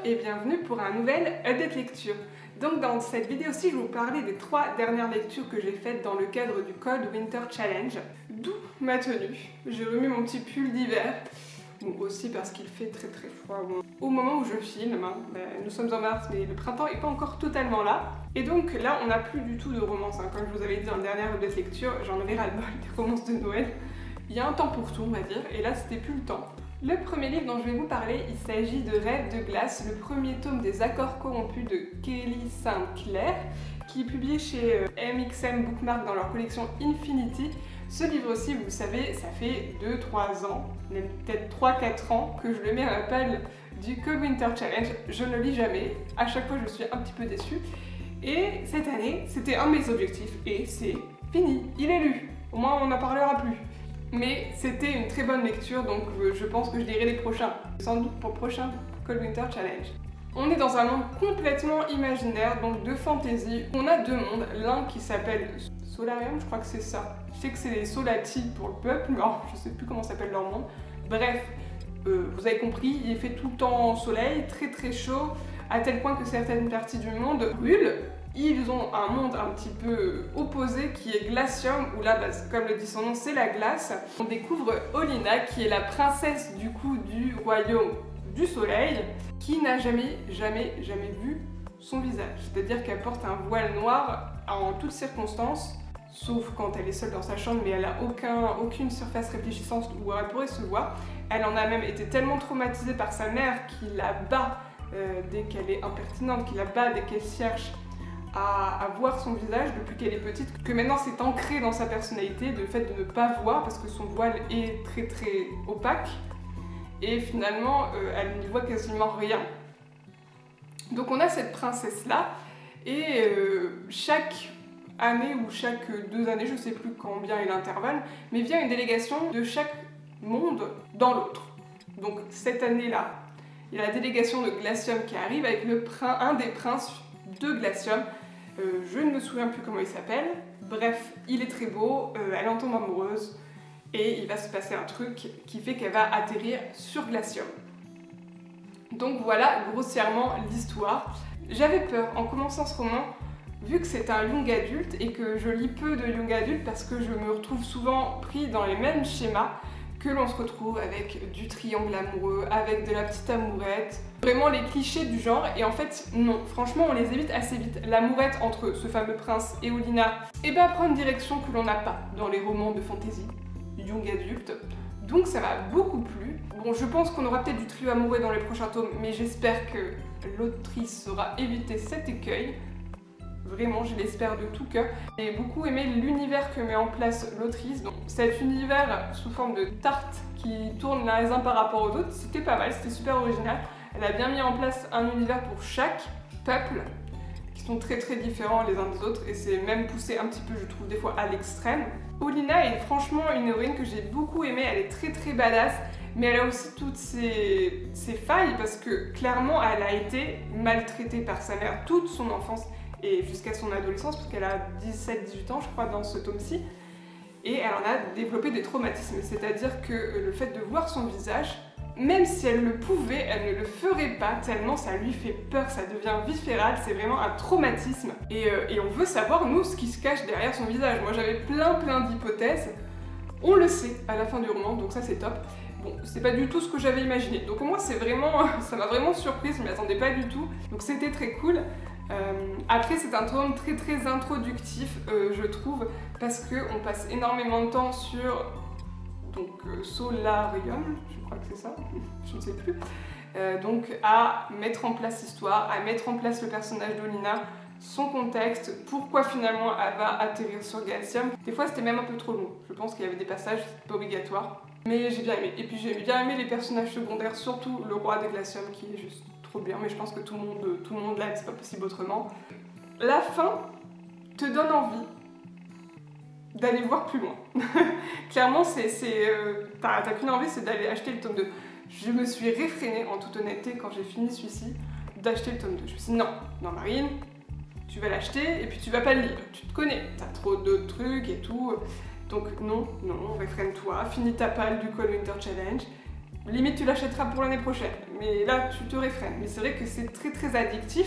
et bienvenue pour un nouvel update lecture. Donc dans cette vidéo-ci, je vais vous parler des 3 dernières lectures que j'ai faites dans le cadre du Cold Winter Challenge. D'où ma tenue. J'ai remis mon petit pull d'hiver. Bon, aussi parce qu'il fait très froid. Bon. Au moment où je filme, nous sommes en mars, mais le printemps n'est pas encore totalement là. Et donc là, on n'a plus du tout de romance. Comme je vous avais dit dans la dernière update lecture, j'en avais ras-le-bol des romances de Noël. Il y a un temps pour tout, on va dire, et là, c'était plus le temps. Le premier livre dont je vais vous parler, il s'agit de Rêves de glace, le premier tome des Accords corrompus de Kelly St. Clair, qui est publié chez MXM Bookmark dans leur collection Infinity. Ce livre-ci, vous le savez, ça fait 2-3 ans, même peut-être 3-4 ans que je le mets à la palle du Cold Winter Challenge. Je ne le lis jamais, à chaque fois je suis un petit peu déçue. Et cette année, c'était un de mes objectifs, et c'est fini, il est lu. Au moins on n'en parlera plus. Mais c'était une très bonne lecture, donc je pense que je lirai les prochains, sans doute pour le prochain Cold Winter Challenge. On est dans un monde complètement imaginaire, donc de fantasy. On a 2 mondes, l'un qui s'appelle Solarium, je crois que c'est ça. Je sais que c'est les Solati pour le peuple, mais je sais plus comment s'appelle leur monde. Bref, vous avez compris, il fait tout le temps soleil, très chaud, à tel point que certaines parties du monde brûlent. Ils ont un monde un petit peu opposé qui est Glacium, où là, comme le dit son nom, c'est la glace. On découvre Olenna, qui est la princesse du coup du royaume du soleil, qui n'a jamais vu son visage. C'est-à-dire qu'elle porte un voile noir en toutes circonstances, sauf quand elle est seule dans sa chambre, mais elle n'a aucune surface réfléchissante où elle pourrait se voir. Elle en a même été tellement traumatisée par sa mère qui la bat dès qu'elle est impertinente, qui la bat dès qu'elle cherche à voir son visage depuis qu'elle est petite, que maintenant c'est ancré dans sa personnalité, le fait de ne pas voir parce que son voile est très opaque et finalement elle n'y voit quasiment rien. Donc on a cette princesse là et chaque année ou chaque 2 années, je sais plus combien est l'intervalle, mais vient une délégation de chaque monde dans l'autre. Donc cette année là, il y a la délégation de Glacium qui arrive avec un des princes de Glacium. Je ne me souviens plus comment il s'appelle. Bref, il est très beau, elle en tombe amoureuse et il va se passer un truc qui fait qu'elle va atterrir sur Glacium. Donc voilà grossièrement l'histoire. J'avais peur en commençant ce roman, vu que c'est un young adulte et que je lis peu de young adulte parce que je me retrouve souvent pris dans les mêmes schémas, que l'on se retrouve avec du triangle amoureux, avec de la petite amourette, vraiment les clichés du genre, et en fait non, franchement on les évite assez vite. L'amourette entre ce fameux prince et Olenna, prend une direction que l'on n'a pas dans les romans de fantasy young adulte, donc ça m'a beaucoup plu. Bon, je pense qu'on aura peut-être du trio amoureux dans les prochains tomes, mais j'espère que l'autrice saura éviter cet écueil. Vraiment, je l'espère de tout cœur. J'ai beaucoup aimé l'univers que met en place l'autrice. Donc cet univers sous forme de tartes qui tournent les uns par rapport aux autres, c'était pas mal, c'était super original. Elle a bien mis en place un univers pour chaque peuple, qui sont très différents les uns des autres, et c'est même poussé un petit peu, je trouve, des fois à l'extrême. Olenna est franchement une héroïne que j'ai beaucoup aimée, elle est très badass, mais elle a aussi toutes ses failles, parce que clairement, elle a été maltraitée par sa mère toute son enfance, et jusqu'à son adolescence, parce qu'elle a 17-18 ans je crois dans ce tome-ci, et elle en a développé des traumatismes, c'est-à-dire que le fait de voir son visage, même si elle le pouvait, elle ne le ferait pas tellement ça lui fait peur, ça devient viscéral, c'est vraiment un traumatisme, et on veut savoir nous ce qui se cache derrière son visage. Moi j'avais plein d'hypothèses, on le sait à la fin du roman, donc ça c'est top. Bon, c'est pas du tout ce que j'avais imaginé, donc au moins c'est vraiment, ça m'a vraiment surprise, je m'y attendais pas du tout, donc c'était très cool. Après c'est un tome très introductif je trouve, parce qu'on passe énormément de temps sur Solarium, je crois que c'est ça, je ne sais plus, donc à mettre en place l'histoire, à mettre en place le personnage d'Olenna, son contexte, pourquoi finalement elle va atterrir sur Glacium. Des fois c'était même un peu trop long, je pense qu'il y avait des passages pas obligatoires, mais j'ai bien aimé. Et puis j'ai bien aimé les personnages secondaires, surtout le roi des Glacium qui est juste trop bien, mais je pense que tout le monde l'aime, c'est pas possible autrement. La fin te donne envie d'aller voir plus loin. Clairement, t'as qu'une envie, c'est d'aller acheter le tome 2. Je me suis réfrénée, en toute honnêteté, quand j'ai fini celui-ci, d'acheter le tome 2. Je me suis dit non Marine, tu vas l'acheter et puis tu vas pas le lire, tu te connais, t'as trop d'autres trucs et tout. Donc non, réfrène-toi, finis ta palle du Cold Winter Challenge. limite tu l'achèteras pour l'année prochaine, mais là tu te réfrènes. Mais c'est vrai que c'est très très addictif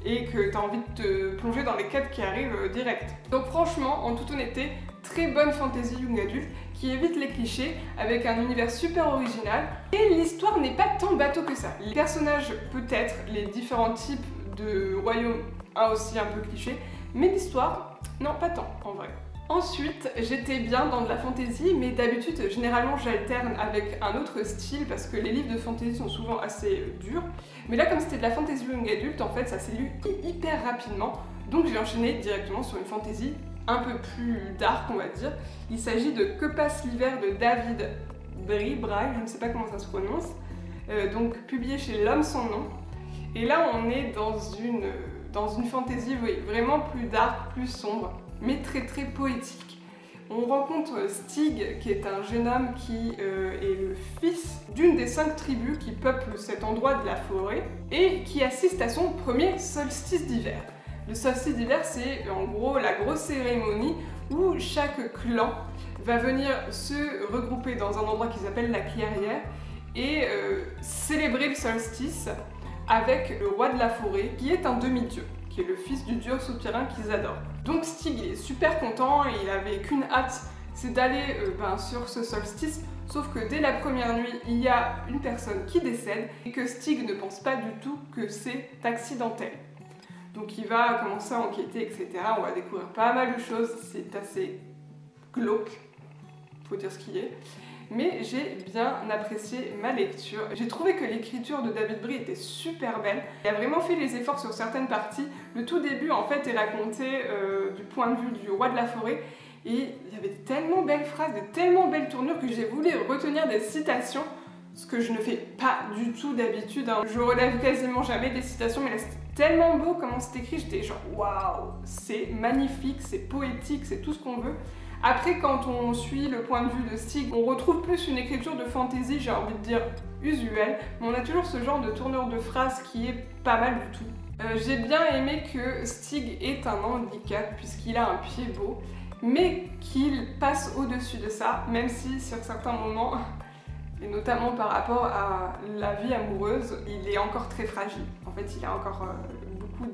et que tu as envie de te plonger dans les quêtes qui arrivent direct. Donc franchement, en toute honnêteté, très bonne fantasy young adulte qui évite les clichés avec un univers super original et l'histoire n'est pas tant bateau que ça. Les personnages peut-être, les différents types de royaumes aussi un peu cliché, mais l'histoire, non pas tant en vrai. Ensuite, j'étais bien dans de la fantasy, mais d'habitude, généralement, j'alterne avec un autre style parce que les livres de fantasy sont souvent assez durs. Mais là, comme c'était de la fantasy young adulte, en fait, ça s'est lu hyper rapidement. Donc j'ai enchaîné directement sur une fantasy un peu plus dark, on va dire. Il s'agit de Que passe l'hiver de David Brie, je ne sais pas comment ça se prononce, donc publié chez L'Homme sans nom. Et là, on est dans une fantasy, oui, vraiment plus dark, plus sombre, mais très très poétique. On rencontre Stig, qui est un jeune homme qui est le fils d'une des 5 tribus qui peuplent cet endroit de la forêt et qui assiste à son premier solstice d'hiver. Le solstice d'hiver, c'est en gros la grosse cérémonie où chaque clan va venir se regrouper dans un endroit qui s'appelle la clairière et célébrer le solstice avec le roi de la forêt, qui est un demi-dieu, qui est le fils du dieu soupirain qu'ils adorent. Donc Stig il est super content et il avait qu'une hâte, c'est d'aller sur ce solstice, sauf que dès la première nuit, il y a une personne qui décède et que Stig ne pense pas du tout que c'est accidentel. Donc il va commencer à enquêter, etc. On va découvrir pas mal de choses, c'est assez glauque, faut dire ce qu'il est. Mais j'ai bien apprécié ma lecture. J'ai trouvé que l'écriture de David Brie était super belle. Il a vraiment fait les efforts sur certaines parties. Le tout début, en fait, est raconté du point de vue du roi de la forêt. Et il y avait de tellement belles phrases, de tellement belles tournures que j'ai voulu retenir des citations, ce que je ne fais pas du tout d'habitude. Je relève quasiment jamais des citations, mais là c'était tellement beau comment c'est écrit, j'étais genre waouh, c'est magnifique, c'est poétique, c'est tout ce qu'on veut. Après, quand on suit le point de vue de Stig, on retrouve plus une écriture de fantasy, j'ai envie de dire usuelle, mais on a toujours ce genre de tournure de phrase qui est pas mal du tout. J'ai bien aimé que Stig ait un handicap puisqu'il a un pied beau, mais qu'il passe au-dessus de ça, même si sur certains moments, et notamment par rapport à la vie amoureuse, il est encore très fragile. En fait, il a encore beaucoup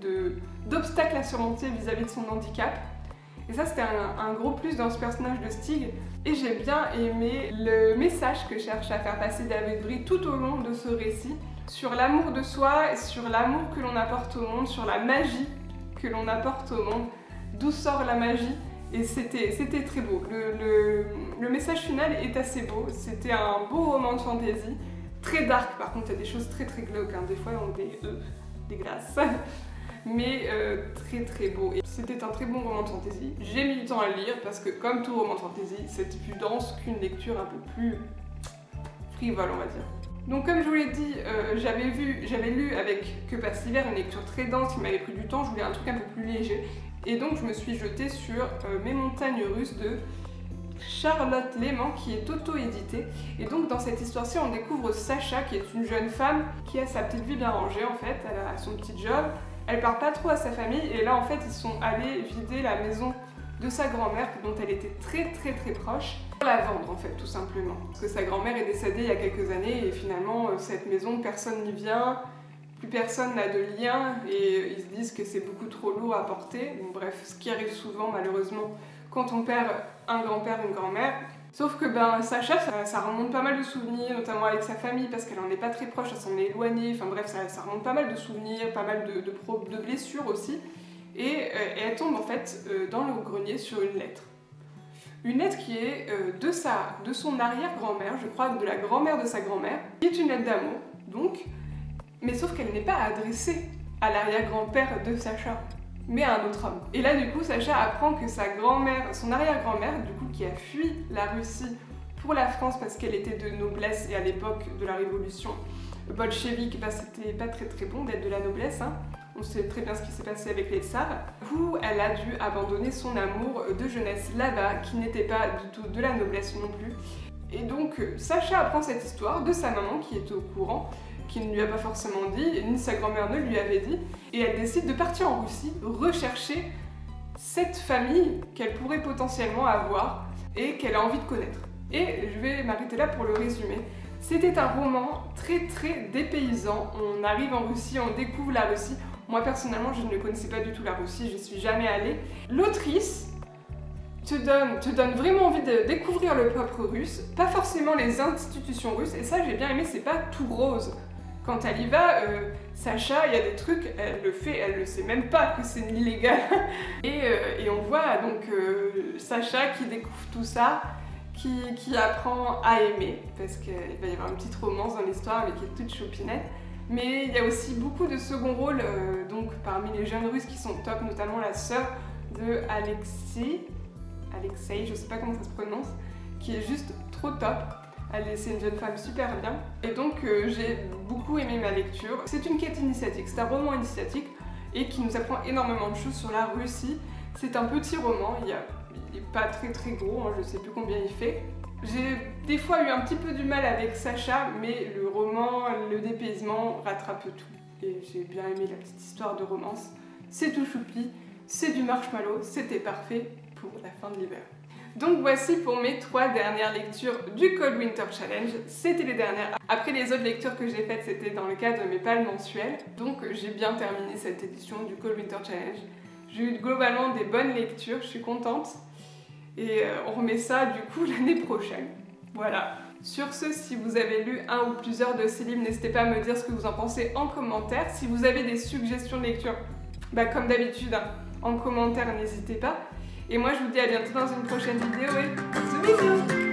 d'obstacles à surmonter vis-à-vis de son handicap. Et ça, c'était un gros plus dans ce personnage de Stig. Et j'ai bien aimé le message que cherche à faire passer David Brie tout au long de ce récit, sur l'amour de soi, sur l'amour que l'on apporte au monde, sur la magie que l'on apporte au monde, d'où sort la magie. Et c'était très beau. Le message final est assez beau. C'était un beau roman de fantasy, très dark. Par contre, il y a des choses très très glauques. Des fois, on des glaces. Mais très très beau. Et c'était un très bon roman de fantasy. J'ai mis du temps à le lire parce que, comme tout roman de fantasy, c'est plus dense qu'une lecture un peu plus frivole, on va dire. Donc comme je vous l'ai dit, j'avais lu avec Que passe l'hiver une lecture très dense qui m'avait pris du temps, je voulais un truc un peu plus léger. Et donc je me suis jetée sur Mes montagnes russes de Charlotte Léman qui est auto-éditée. Et donc dans cette histoire-ci, on découvre Sacha qui est une jeune femme qui a sa petite vie bien rangée en fait, elle a son petit job, elle parle pas trop à sa famille et là en fait ils sont allés vider la maison de sa grand-mère dont elle était très très très proche pour la vendre en fait tout simplement. Parce que sa grand-mère est décédée il y a quelques années et finalement cette maison personne n'y vient, plus personne n'a de lien et ils se disent que c'est beaucoup trop lourd à porter. Bon, bref, ce qui arrive souvent malheureusement quand on perd un grand-père ou une grand-mère. Sauf que Sacha, ça remonte pas mal de souvenirs, notamment avec sa famille, parce qu'elle en est pas très proche, elle s'en est éloignée, enfin bref, ça remonte pas mal de souvenirs, pas mal de blessures aussi. Et elle tombe en fait dans le grenier sur une lettre. Une lettre qui est de son arrière-grand-mère, je crois, de la grand-mère de sa grand-mère, qui est une lettre d'amour, donc, mais sauf qu'elle n'est pas adressée à l'arrière-grand-père de Sacha, mais à un autre homme. Et là, du coup, Sacha apprend que sa grand-mère, son arrière-grand-mère, du coup, qui a fui la Russie pour la France parce qu'elle était de noblesse et à l'époque de la révolution bolchevique, c'était pas très très bon d'être de la noblesse, hein. On sait très bien ce qui s'est passé avec les tsars. Du coup, elle a dû abandonner son amour de jeunesse là-bas, qui n'était pas du tout de la noblesse non plus. Et donc, Sacha apprend cette histoire de sa maman qui est au courant, qui ne lui a pas forcément dit, ni sa grand-mère ne lui avait dit, et elle décide de partir en Russie, rechercher cette famille qu'elle pourrait potentiellement avoir et qu'elle a envie de connaître. Et je vais m'arrêter là pour le résumer. C'était un roman très dépaysant. On arrive en Russie, on découvre la Russie. Moi personnellement, je ne connaissais pas du tout la Russie, je suis jamais allée. L'autrice te donne vraiment envie de découvrir le peuple russe, pas forcément les institutions russes, et ça j'ai bien aimé, c'est pas tout rose. Quand elle y va, Sacha, il y a des trucs, elle le fait, elle ne sait même pas que c'est illégal. et on voit donc Sacha qui découvre tout ça, qui apprend à aimer, parce qu'il va y avoir une petite romance dans l'histoire, mais qui est toute chopinette. Mais il y a aussi beaucoup de second rôles, donc parmi les jeunes Russes qui sont top, notamment la sœur de Alexei, je sais pas comment ça se prononce, qui est juste trop top. C'est une jeune femme super bien. Et donc j'ai beaucoup aimé ma lecture. C'est une quête initiatique, c'est un roman initiatique et qui nous apprend énormément de choses sur la Russie. C'est un petit roman, il n'est pas très gros, hein, je sais plus combien il fait. J'ai des fois eu un petit peu du mal avec Sacha, mais le roman, le dépaysement rattrape tout. Et j'ai bien aimé la petite histoire de romance. C'est tout choupi, c'est du marshmallow, c'était parfait pour la fin de l'hiver. Donc voici pour mes 3 dernières lectures du Cold Winter Challenge. C'était les dernières. Après les autres lectures que j'ai faites, c'était dans le cadre de mes palmes mensuelles. Donc j'ai bien terminé cette édition du Cold Winter Challenge. J'ai eu globalement des bonnes lectures, je suis contente. Et on remet ça du coup l'année prochaine. Voilà. Sur ce, si vous avez lu un ou plusieurs de ces livres, n'hésitez pas à me dire ce que vous en pensez en commentaire. Si vous avez des suggestions de lecture, comme d'habitude, hein, en commentaire, n'hésitez pas. Et moi, je vous dis à bientôt dans une prochaine vidéo et bisous bisous!